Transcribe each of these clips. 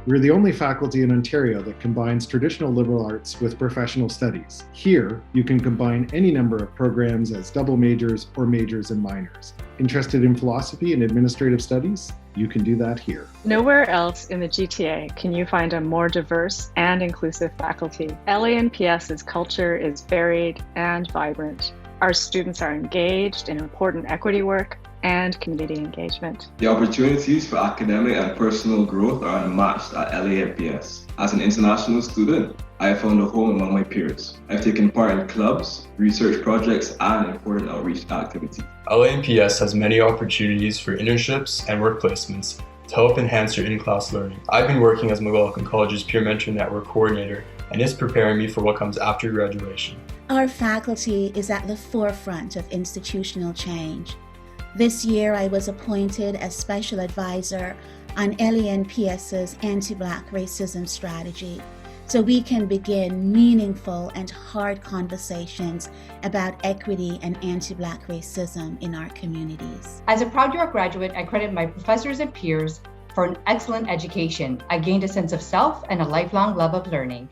We're the only faculty in Ontario that combines traditional liberal arts with professional studies. Here, you can combine any number of programs as double majors or majors and minors. Interested in philosophy and administrative studies? You can do that here. Nowhere else in the GTA can you find a more diverse and inclusive faculty. LANPS's culture is varied and vibrant. Our students are engaged in important equity work and community engagement. The opportunities for academic and personal growth are unmatched at LANPS. As an international student, I have found a home among my peers. I've taken part in clubs, research projects, and important outreach activities. LANPS has many opportunities for internships and work placements to help enhance your in-class learning. I've been working as McLaughlin College's Peer Mentor Network Coordinator, and it's preparing me for what comes after graduation. Our faculty is at the forefront of institutional change. This year, I was appointed as Special Advisor on LANPS's anti-Black racism strategy, so we can begin meaningful and hard conversations about equity and anti-Black racism in our communities. As a proud York graduate, I credit my professors and peers for an excellent education. I gained a sense of self and a lifelong love of learning.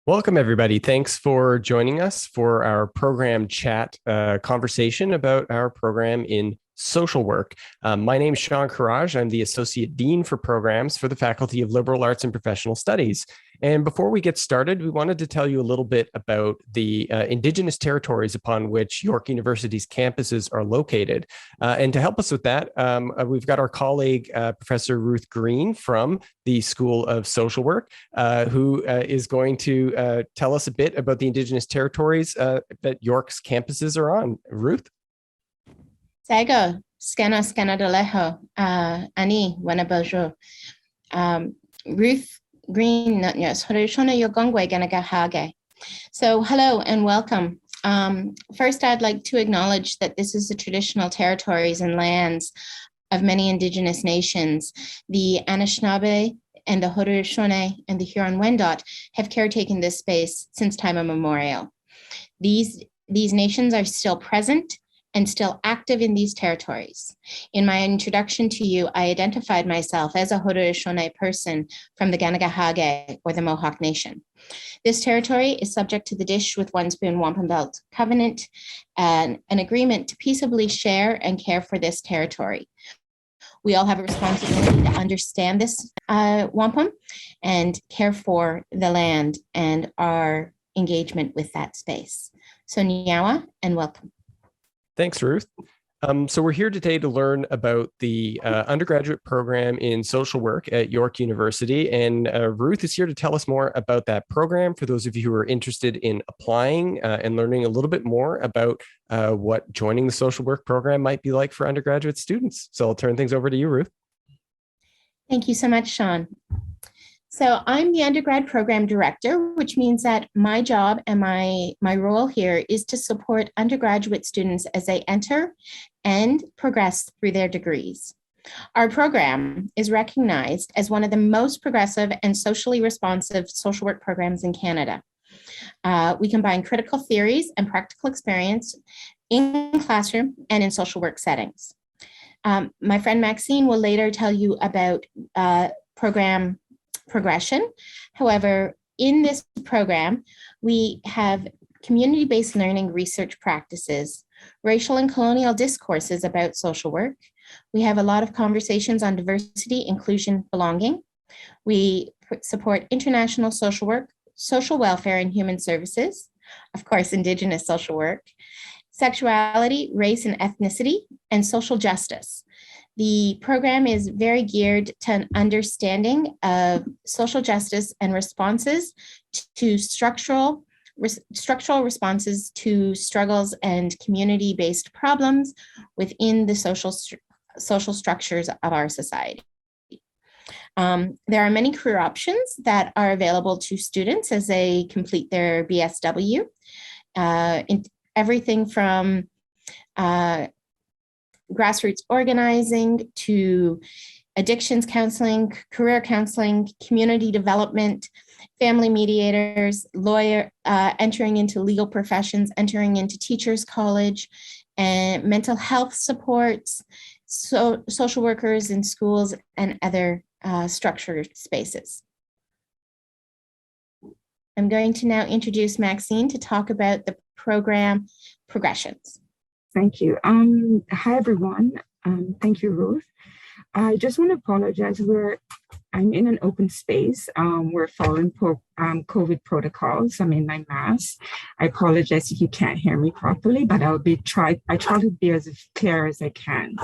Welcome, everybody. Thanks for joining us for our program chat conversation about our program in social work. My name is Sean Courage. I'm the Associate Dean for Programs for the Faculty of Liberal Arts and Professional Studies. And before we get started, we wanted to tell you a little bit about the Indigenous territories upon which York University's campuses are located. And to help us with that, we've got our colleague, Professor Ruth Green from the School of Social Work, who is going to tell us a bit about the Indigenous territories that York's campuses are on. Ruth? Sago, Skana de Lejo, Ani, Wanabojo. Ruth Green, So hello and welcome. First, I'd like to acknowledge that this is the traditional territories and lands of many Indigenous nations. The Anishinaabe and the Haudenosaunee and the Huron-Wendat have caretaken this space since time immemorial. These nations are still present and still active in these territories. In my introduction to you, I identified myself as a Haudenosaunee person from the Ganagahage, or the Mohawk Nation. This territory is subject to the Dish with One Spoon Wampum Belt Covenant, and an agreement to peaceably share and care for this territory. We all have a responsibility to understand this wampum and care for the land and our engagement with that space. So Nyawa and welcome. Thanks, Ruth. So we're here today to learn about the undergraduate program in social work at York University. And Ruth is here to tell us more about that program for those of you who are interested in applying and learning a little bit more about what joining the social work program might be like for undergraduate students. So I'll turn things over to you, Ruth. Thank you so much, Sean. So I'm the undergrad program director, which means that my job and my role here is to support undergraduate students as they enter and progress through their degrees. Our program is recognized as one of the most progressive and socially responsive social work programs in Canada. We combine critical theories and practical experience in classroom and in social work settings. My friend Maxine will later tell you about program progression. However, in this program, we have community-based learning research practices, racial and colonial discourses about social work. We have a lot of conversations on diversity, inclusion, belonging. We support international social work, social welfare and human services, of course, Indigenous social work, sexuality, race and ethnicity, and social justice. The program is very geared to an understanding of social justice and responses to structural responses to struggles and community-based problems within the social structures of our society. There are many career options that are available to students as they complete their BSW, everything from grassroots organizing to addictions counseling, career counseling, community development, family mediators, lawyer, entering into legal professions, entering into teachers college, and mental health supports, social workers in schools and other structured spaces. I'm going to now introduce Maxine to talk about the program progressions. Thank you. Hi, everyone. Thank you, Ruth. I just want to apologize. I'm in an open space. We're following COVID protocols. I'm in my mask. I apologize if you can't hear me properly, but I try to be as clear as I can.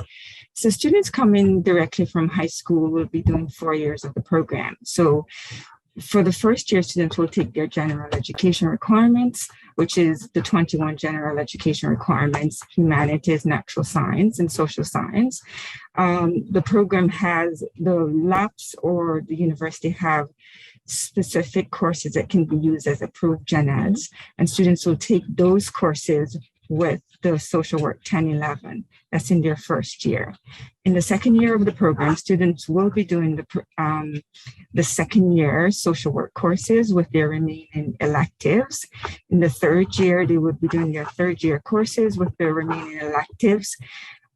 So students coming directly from high school will be doing 4 years of the program. So for the first year, students will take their general education requirements, which is the 21 general education requirements: humanities, natural science, and social science. The program has the labs or the university have specific courses that can be used as approved gen eds, and students will take those courses with the social work 1011. That's in their first year. In the second year of the program, students will be doing the second year social work courses with their remaining electives. In the third year, they would be doing their third year courses with their remaining electives.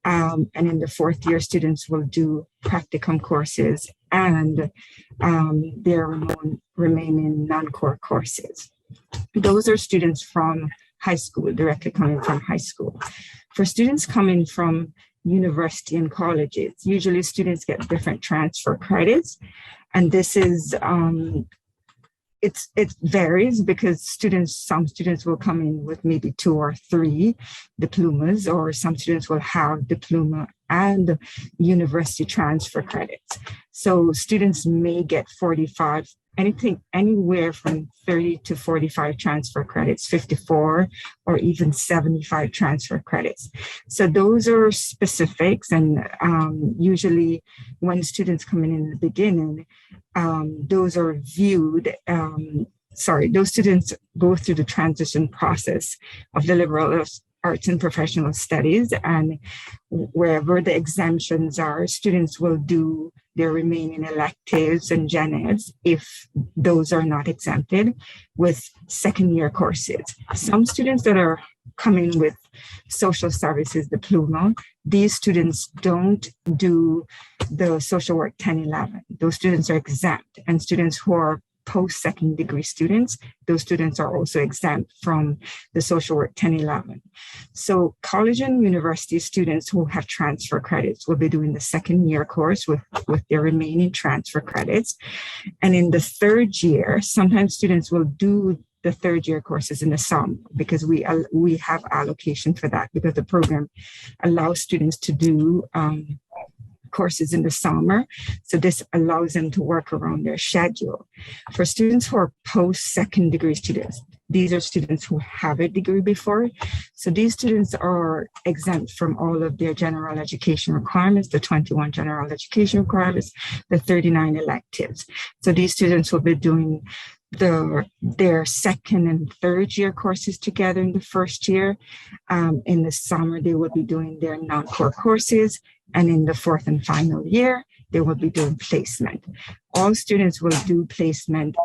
And in the fourth year, students will do practicum courses and their remaining non-core courses. Those are students from high school, directly coming from high school. For students coming from university and colleges, usually students get different transfer credits. And this is, it varies because some students will come in with maybe 2 or 3 diplomas, or some students will have diploma and university transfer credits. So students may get 45, anywhere from 30 to 45 transfer credits, 54 or even 75 transfer credits. So those are specifics, and usually when students come in the beginning, those are viewed, those students go through the transition process of the liberal arts and professional studies, and wherever the exemptions are, students will do their remaining electives and gen eds if those are not exempted with second year courses. Some students that are coming with social services diploma, these students don't do the social work 1011. Those students are exempt, and students who are post-second degree students, those students are also exempt from the social work 1011. So college and university students who have transfer credits will be doing the second year course with their remaining transfer credits. And in the third year, sometimes students will do the third year courses in the summer because we have allocation for that, because the program allows students to do courses in the summer. So this allows them to work around their schedule. For students who are post-second degree students, these are students who have a degree before. So these students are exempt from all of their general education requirements, the 21 general education requirements, the 39 electives. So these students will be doing their second and third year courses together in the first year. In the summer, they will be doing their non-core courses. And in the fourth and final year, they will be doing placement. All students will do placement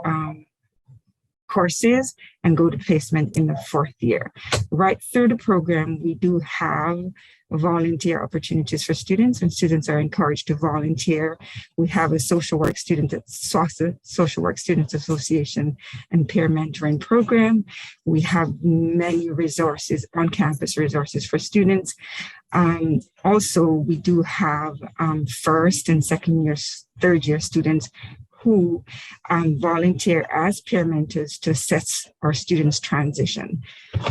courses and go to placement in the fourth year. Right through the program, we do have volunteer opportunities for students, and students are encouraged to volunteer. We have a social work student at SWASA, Social Work Students Association and peer mentoring program. We have many resources, on-campus resources for students. Also, we do have first and second year, third year students who volunteer as peer mentors to assess our students' transition.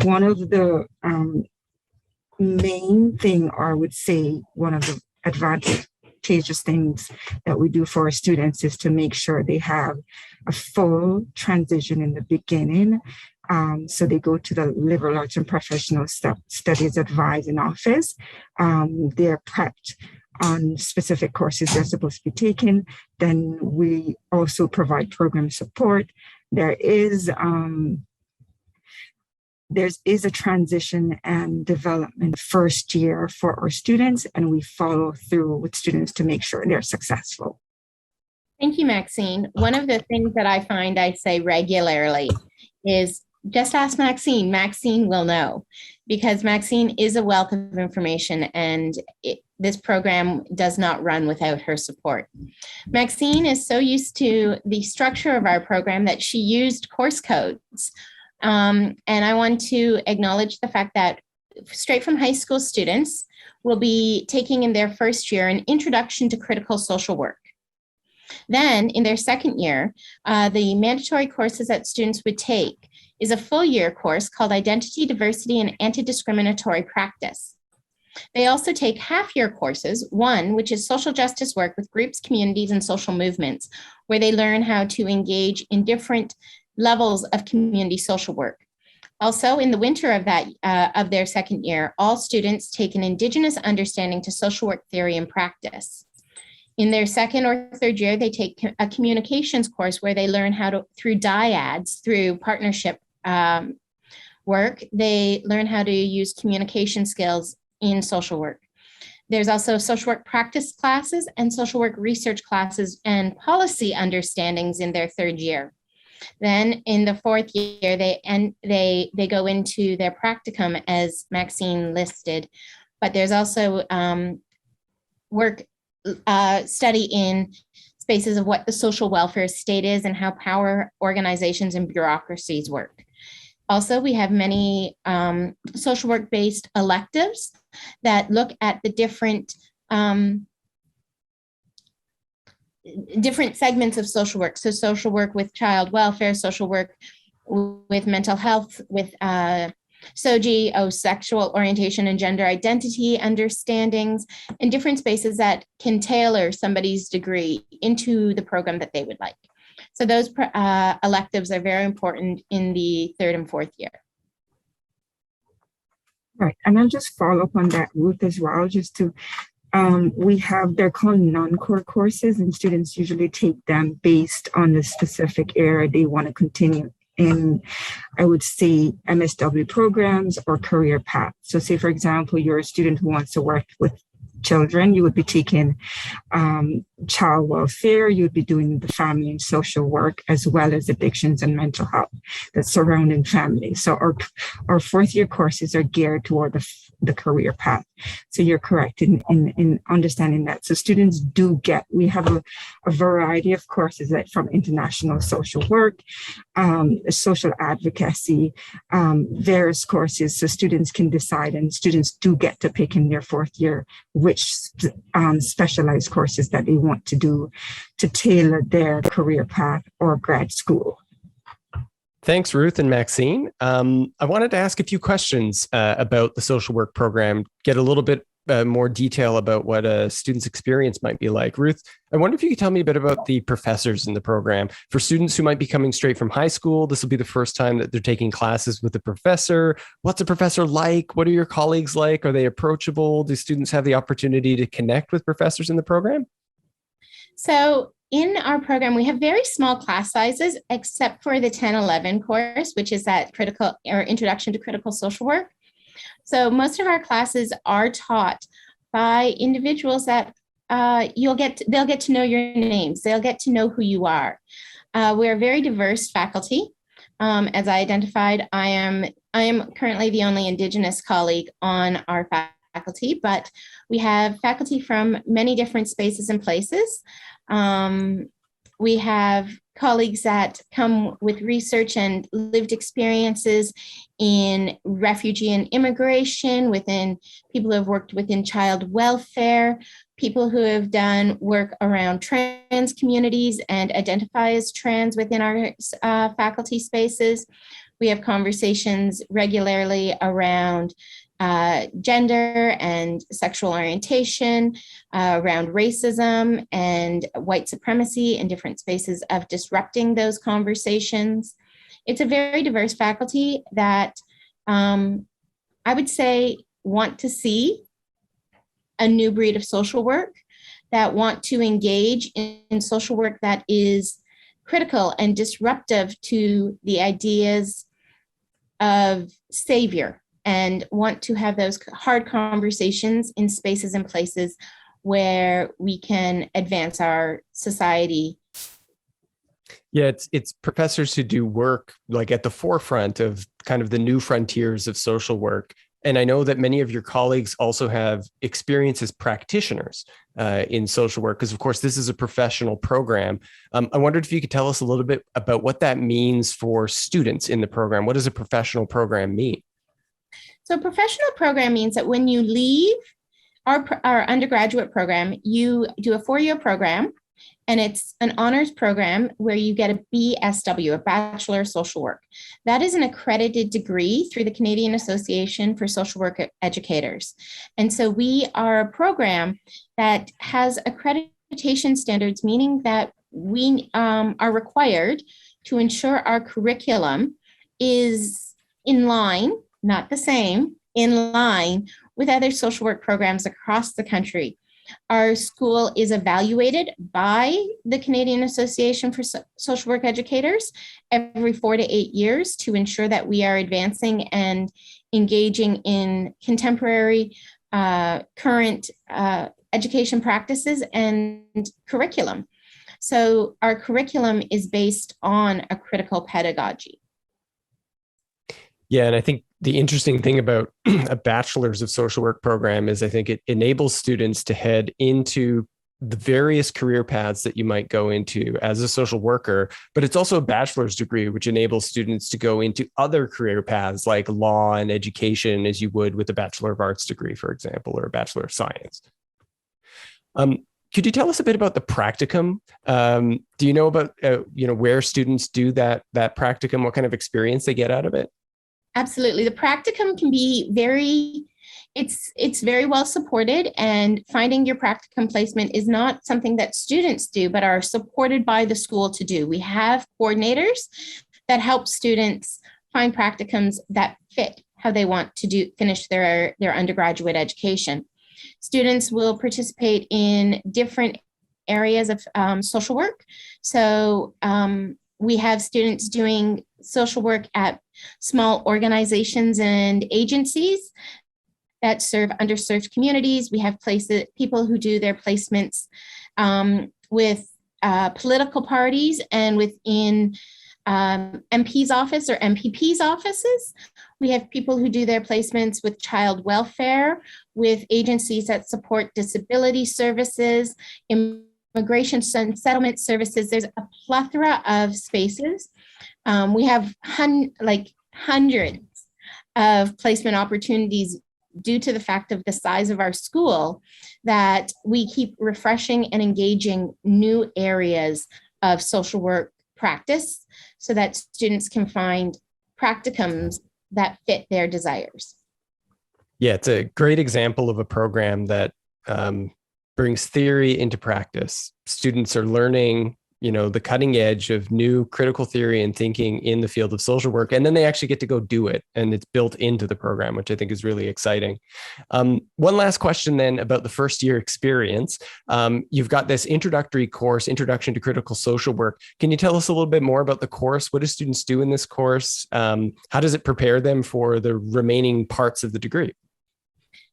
One of the main thing, or I would say one of the advantageous things that we do for our students is to make sure they have a full transition in the beginning. So they go to the liberal arts and professional studies advising office. They're prepped on specific courses they're supposed to be taking. Then we also provide program support. There is a transition and development first year for our students, and we follow through with students to make sure they're successful. Thank you, Maxine. One of the things that I find I say regularly is just ask Maxine. Maxine will know, because Maxine is a wealth of information, and this program does not run without her support. Maxine is so used to the structure of our program that she used course codes. And I want to acknowledge the fact that straight from high school students will be taking in their first year an introduction to critical social work. Then in their second year, the mandatory courses that students would take is a full year course called Identity, Diversity, and Anti-Discriminatory Practice. They also take half-year courses, one which is social justice work with groups, communities, and social movements, where they learn how to engage in different levels of community social work. Also, in the winter of their second year, all students take an Indigenous understanding to social work theory and practice. In their second or third year, they take a communications course where they learn how to, through dyads, through partnership work, they learn how to use communication skills in social work. There's also social work practice classes and social work research classes and policy understandings in their third year. Then in the fourth year, they go into their practicum as Maxine listed, but there's also study in spaces of what the social welfare state is and how power organizations and bureaucracies work. Also, we have many social work-based electives that look at the different segments of social work. So social work with child welfare, social work with mental health, with SOGI, sexual orientation and gender identity understandings, and different spaces that can tailor somebody's degree into the program that they would like. So those electives are very important in the third and fourth year. Right, and I'll just follow up on that, Ruth, as well, just to, they're called non-core courses, and students usually take them based on the specific area they want to continue in, I would say, MSW programs or career path. So say, for example, you're a student who wants to work with children, you would be taking child welfare, you would be doing the family and social work, as well as addictions and mental health that's surrounding family. So our fourth year courses are geared toward the career path. So you're correct in understanding that. So students we have a variety of courses that from international social work, social advocacy, various courses. So students can decide, and students do get to pick in their fourth year which specialized courses that they want to do to tailor their career path or grad school. Thanks, Ruth and Maxine. I wanted to ask a few questions about the social work program, get a little bit more detail about what a student's experience might be like. Ruth, I wonder if you could tell me a bit about the professors in the program. For students who might be coming straight from high school, this will be the first time that they're taking classes with a professor. What's a professor like? What are your colleagues like? Are they approachable? Do students have the opportunity to connect with professors in the program? So in our program, we have very small class sizes, except for the 10-11 course, which is that critical or introduction to critical social work. So most of our classes are taught by individuals that they'll get to know your names. They'll get to know who you are. We're a very diverse faculty. As I identified, I am currently the only Indigenous colleague on our faculty, but we have faculty from many different spaces and places. We have colleagues that come with research and lived experiences in refugee and immigration, within people who have worked within child welfare, people who have done work around trans communities and identify as trans within our faculty spaces. We have conversations regularly around gender and sexual orientation, around racism and white supremacy in different spaces of disrupting those conversations. It's a very diverse faculty that I would say want to see a new breed of social work, that want to engage in social work that is critical and disruptive to the ideas of savior, and want to have those hard conversations in spaces and places where we can advance our society. Yeah, it's professors who do work like at the forefront of kind of the new frontiers of social work. And I know that many of your colleagues also have experience as practitioners in social work, because of course, this is a professional program. I wondered if you could tell us a little bit about what that means for students in the program. What does a professional program mean? So a professional program means that when you leave our undergraduate program, you do a 4-year program, and it's an honors program where you get a BSW, a Bachelor of Social Work. That is an accredited degree through the Canadian Association for Social Work Educators. And so we are a program that has accreditation standards, meaning that we are required to ensure our curriculum is in line, not the same, in line with other social work programs across the country. Our school is evaluated by the Canadian Association for Social Work Educators every 4 to 8 years to ensure that we are advancing and engaging in contemporary, current education practices and curriculum. So our curriculum is based on a critical pedagogy. Yeah, and I think the interesting thing about a bachelor's of social work program is I think it enables students to head into the various career paths that you might go into as a social worker, but it's also a bachelor's degree, which enables students to go into other career paths like law and education, as you would with a Bachelor of Arts degree, for example, or a Bachelor of Science. Could you tell us a bit about the practicum? Do you know about where students do that practicum, what kind of experience they get out of it? Absolutely. The practicum can be it's very well supported, and finding your practicum placement is not something that students do, but are supported by the school to do. We have coordinators that help students find practicums that fit how they want to finish their undergraduate education. Students will participate in different areas of social work. So we have students doing social work at small organizations and agencies that serve underserved communities. We have people who do their placements with political parties and within MP's office or MPP's offices. We have people who do their placements with child welfare, with agencies that support disability services, immigration and settlement services. There's a plethora of spaces. We have hundreds of placement opportunities due to the fact of the size of our school, that we keep refreshing and engaging new areas of social work practice so that students can find practicums that fit their desires. Yeah, it's a great example of a program that brings theory into practice. Students are learning, the cutting edge of new critical theory and thinking in the field of social work, and then they actually get to go do it, and it's built into the program, which I think is really exciting. One last question then about the first year experience. You've got this introductory course, Introduction to Critical Social Work. Can you tell us a little bit more about the course? What do students do in this course? How does it prepare them for the remaining parts of the degree?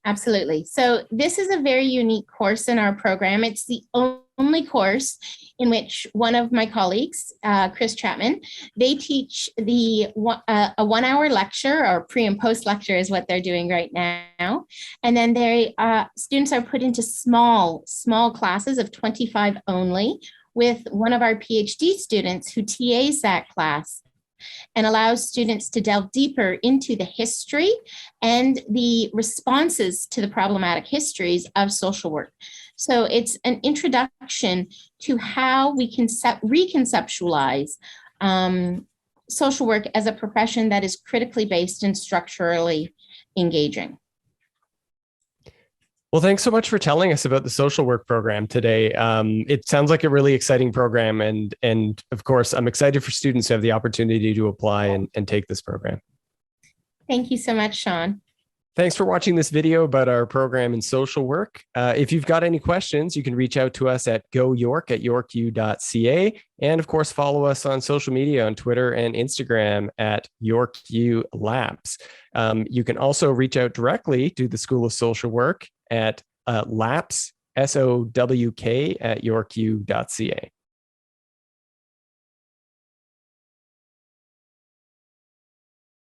Absolutely. So this is a very unique course in our program. It's the only course in which one of my colleagues, Chris Chapman, they teach a 1-hour lecture, or pre and post lecture is what they're doing right now. And then students are put into small classes of 25 only, with one of our PhD students who TAs that class and allows students to delve deeper into the history and the responses to the problematic histories of social work. So it's an introduction to how we can reconceptualize social work as a profession that is critically based and structurally engaging. Well, thanks so much for telling us about the social work program today. It sounds like a really exciting program. And of course, I'm excited for students to have the opportunity to apply and take this program. Thank you so much, Sean. Thanks for watching this video about our program in social work. If you've got any questions, you can reach out to us at goyork@yorku.ca. And of course, follow us on social media on Twitter and Instagram at YorkU Labs. You can also reach out directly to the School of Social Work at LAPS, SOWK @yorku.ca.